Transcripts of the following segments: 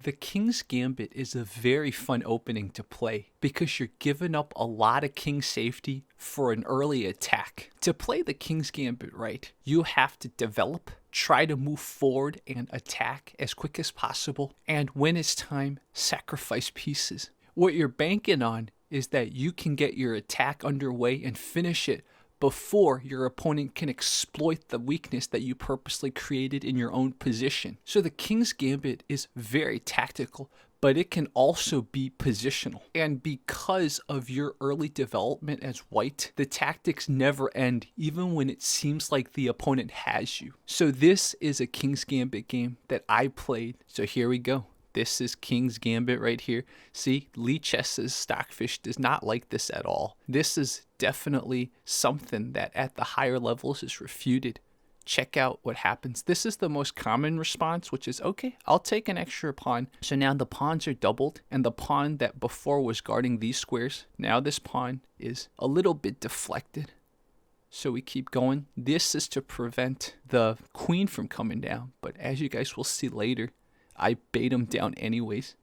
The King's Gambit is a very fun opening to play because you're giving up a lot of king safety for an early attack. To play the King's Gambit right, you have to develop, try to move forward and attack as quick as possible, and when it's time, sacrifice pieces. What you're banking on is that you can get your attack underway and finish it before your opponent can exploit the weakness that you purposely created in your own position. So the King's Gambit is very tactical, but it can also be positional. And because of your early development as white, the tactics never end, even when it seems like the opponent has you. So this is a King's Gambit game that I played. So here we go. This is King's Gambit right here. See, Lichess's Stockfish does not like this at all. This is definitely something that at the higher levels is refuted. Check out what happens. This is the most common response, which is, okay, I'll take an extra pawn. So now the pawns are doubled, and the pawn that before was guarding these squares, now this pawn is a little bit deflected. So we keep going. This is to prevent the queen from coming down, but as you guys will see later, I bait him down anyways.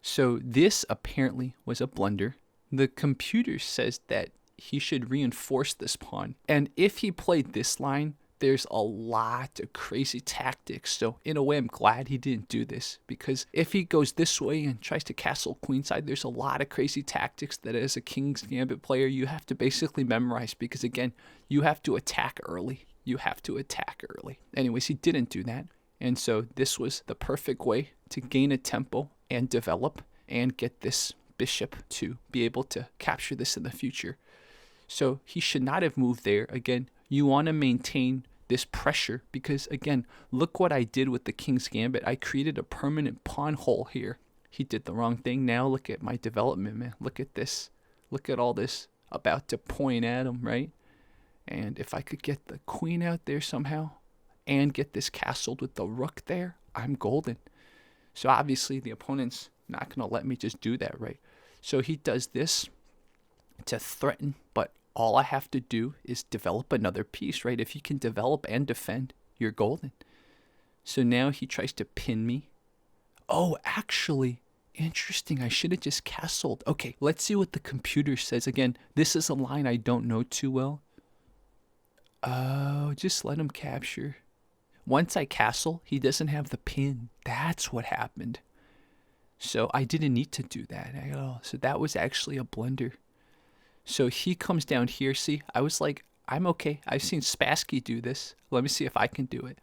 So this apparently was a blunder. The computer says that he should reinforce this pawn. And if he played this line, there's a lot of crazy tactics. So in a way, I'm glad he didn't do this, because if he goes this way and tries to castle queenside, there's a lot of crazy tactics that as a King's Gambit player, you have to basically memorize, because again, you have to attack early. You have to attack early. Anyways, he didn't do that. And so this was the perfect way to gain a tempo and develop and get this bishop to be able to capture this in the future. So he should not have moved there. Again, you want to maintain this pressure because, again, look what I did with the King's Gambit. I created a permanent pawn hole here. He did the wrong thing. Now look at my development, man. Look at this. Look at all this about to point at him, right? And if I could get the queen out there somehow and get this castled with the rook there, I'm golden. So obviously the opponent's not going to let me just do that, right? So he does this to threaten, but all I have to do is develop another piece, right? If you can develop and defend, you're golden. So now he tries to pin me. Oh, actually, interesting. I should have just castled. Okay, let's see what the computer says. Again, this is a line I don't know too well. Oh, just let him capture. Once I castle, he doesn't have the pin. That's what happened. So I didn't need to do that at all. So that was actually a blunder. So he comes down here. See, I was like, I'm okay. I've seen Spassky do this. Let me see if I can do it.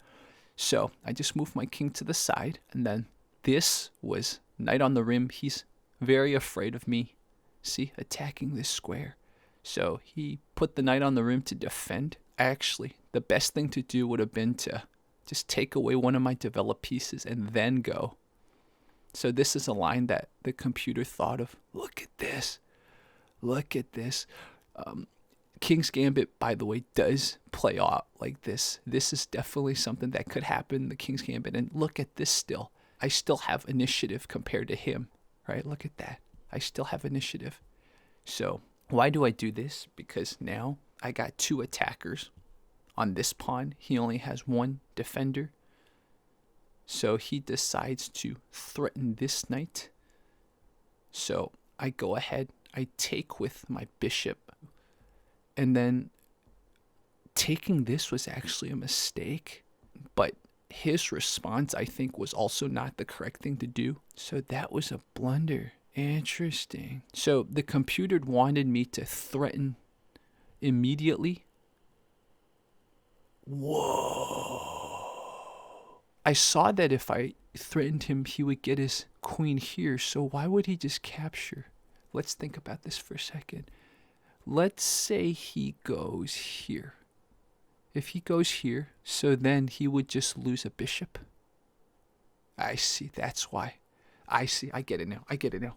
So I just moved my king to the side. And then this was knight on the rim. He's very afraid of me. See, attacking this square. So he put the knight on the rim to defend. Actually, the best thing to do would have been to just take away one of my developed pieces and then go. So this is a line that the computer thought of. Look at this. Look at this. King's Gambit, by the way, does play out like this. This is definitely something that could happen in the King's Gambit. And look at this still. I still have initiative compared to him, right? Look at that. I still have initiative. So why do I do this? Because now I got two attackers. On this pawn, he only has one defender. So he decides to threaten this knight. So I go ahead, I take with my bishop. And then taking this was actually a mistake. But his response, I think, was also not the correct thing to do. So that was a blunder. Interesting. So the computer wanted me to threaten immediately. Whoa. I saw that if I threatened him, he would get his queen here. So why would he just capture? Let's think about this for a second. Let's say he goes here. If he goes here, so then he would just lose a bishop. I see. That's why. I see. I get it now. I get it now.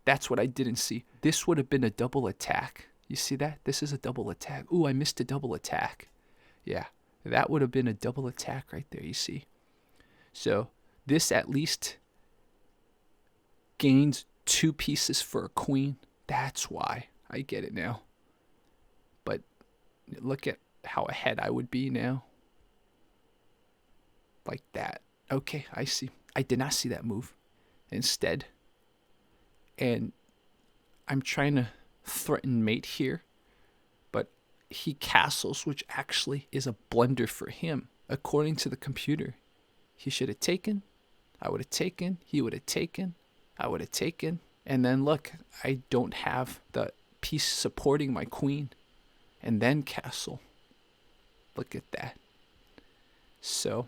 That's what I didn't see. This would have been a double attack. You see that? This is a double attack. Ooh, I missed a double attack. Yeah. That would have been a double attack right there, you see. So this at least gains two pieces for a queen. That's why. I get it now. But look at how ahead I would be now. Like that. Okay, I see. I did not see that move. instead. And I'm trying to threaten mate here, but he castles, which actually is a blunder for him. According to the computer, he should have taken, I would have taken, he would have taken, I would have taken. And then look, I don't have the piece supporting my queen. And then castle. Look at that. So,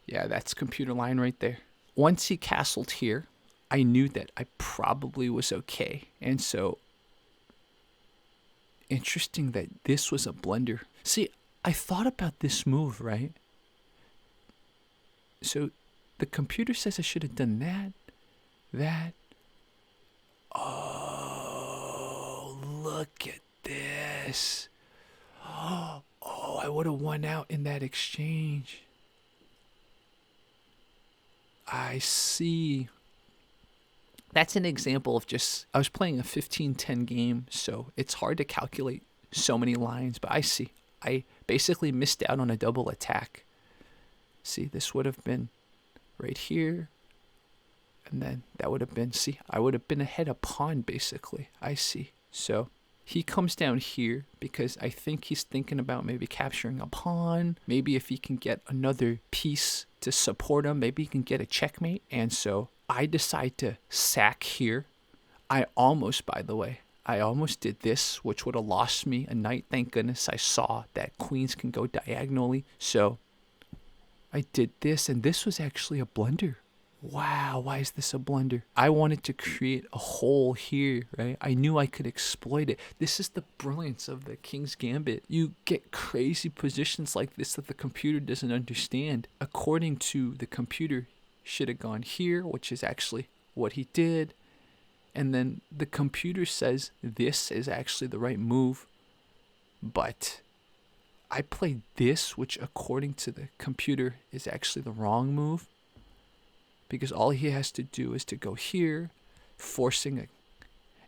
yeah, that's computer line right there. Once he castled here, I knew that I probably was okay. And so, interesting that this was a blunder. See, I thought about this move, right? So, the computer says I should have done that. Oh, look at this. Oh, I would have won out in that exchange. I see. That's an example of just, I was playing a 15-10 game, so it's hard to calculate so many lines, but I see. I basically missed out on a double attack. See, this would have been right here, and then that would have been, see, I would have been ahead a pawn, basically. I see. So he comes down here because I think he's thinking about maybe capturing a pawn. Maybe if he can get another piece to support him, maybe he can get a checkmate. And so I decide to sack here. I almost, by the way, I almost did this, which would have lost me a knight. Thank goodness I saw that queens can go diagonally. So I did this, and this was actually a blunder. Wow, why is this a blunder? I wanted to create a hole here, right? I knew I could exploit it. This is the brilliance of the King's Gambit. You get crazy positions like this that the computer doesn't understand. According to the computer, should have gone here, which is actually what he did. And then the computer says this is actually the right move. But I played this, which according to the computer is actually the wrong move. Because all he has to do is to go here, forcing it.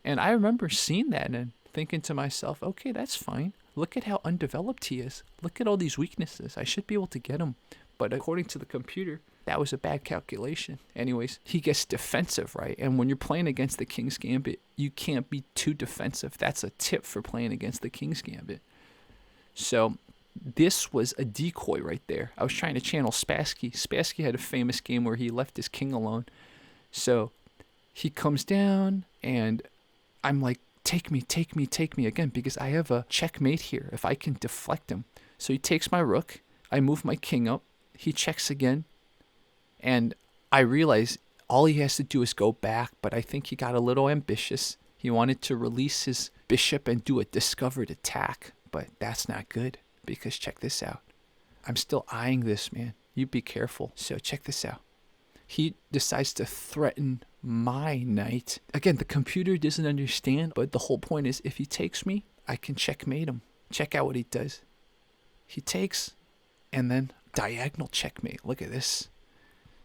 And I remember seeing that and thinking to myself, okay, that's fine. Look at how undeveloped he is. Look at all these weaknesses. I should be able to get him. But according to the computer, that was a bad calculation. Anyways, he gets defensive, right? And when you're playing against the King's Gambit, you can't be too defensive. That's a tip for playing against the King's Gambit. So this was a decoy right there. I was trying to channel Spassky. Spassky had a famous game where he left his king alone. So he comes down, and I'm like, take me again, because I have a checkmate here if I can deflect him. So he takes my rook. I move my king up. He checks again. And I realize all he has to do is go back, but I think he got a little ambitious. He wanted to release his bishop and do a discovered attack, but that's not good. Because check this out. I'm still eyeing this, man. You be careful. So check this out. He decides to threaten my knight. Again, the computer doesn't understand, but the whole point is if he takes me, I can checkmate him. Check out what he does. He takes, and then diagonal checkmate. Look at this.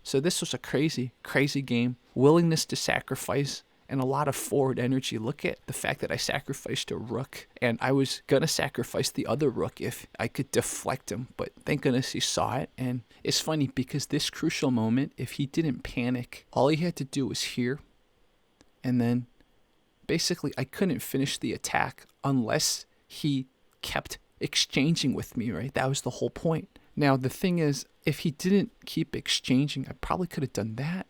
So this was a crazy, crazy game. Willingness to sacrifice and a lot of forward energy. Look at the fact that I sacrificed a rook, and I was going to sacrifice the other rook if I could deflect him, but thank goodness he saw it. And it's funny because this crucial moment, if he didn't panic, all he had to do was here, and then basically I couldn't finish the attack unless he kept exchanging with me, right? That was the whole point. Now, the thing is, if he didn't keep exchanging, I probably could have done that.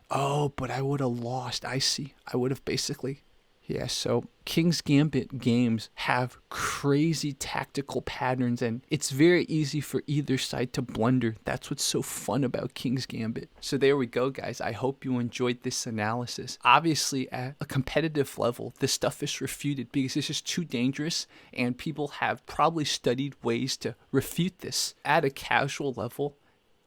Oh, but I would have lost. I see. I would have basically. Yeah, so King's Gambit games have crazy tactical patterns, and it's very easy for either side to blunder. That's what's so fun about King's Gambit. So there we go, guys. I hope you enjoyed this analysis. Obviously, at a competitive level, this stuff is refuted because it's just too dangerous, and people have probably studied ways to refute this. At a casual level,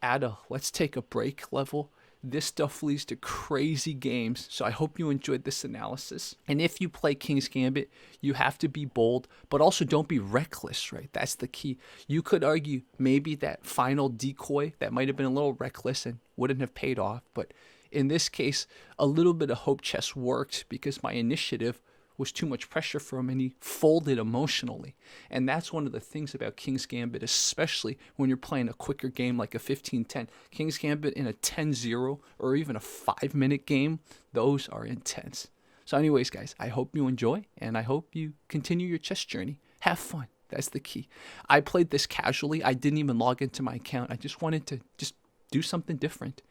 at a let's take a break level, this stuff leads to crazy games. So I hope you enjoyed this analysis. And if you play King's Gambit, you have to be bold, but also don't be reckless, right? That's the key. You could argue maybe that final decoy, that might have been a little reckless and wouldn't have paid off. But in this case, a little bit of hope chess worked because my initiative was too much pressure for him and he folded emotionally. And that's one of the things about King's Gambit, especially when you're playing a quicker game like a 15-10. King's Gambit in a 10-0 or even a 5-minute game, those are intense. So anyways, guys, I hope you enjoy and I hope you continue your chess journey. Have fun. That's the key. I played this casually. I didn't even log into my account. I just wanted to just do something different.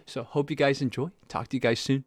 So hope you guys enjoy. Talk to you guys soon.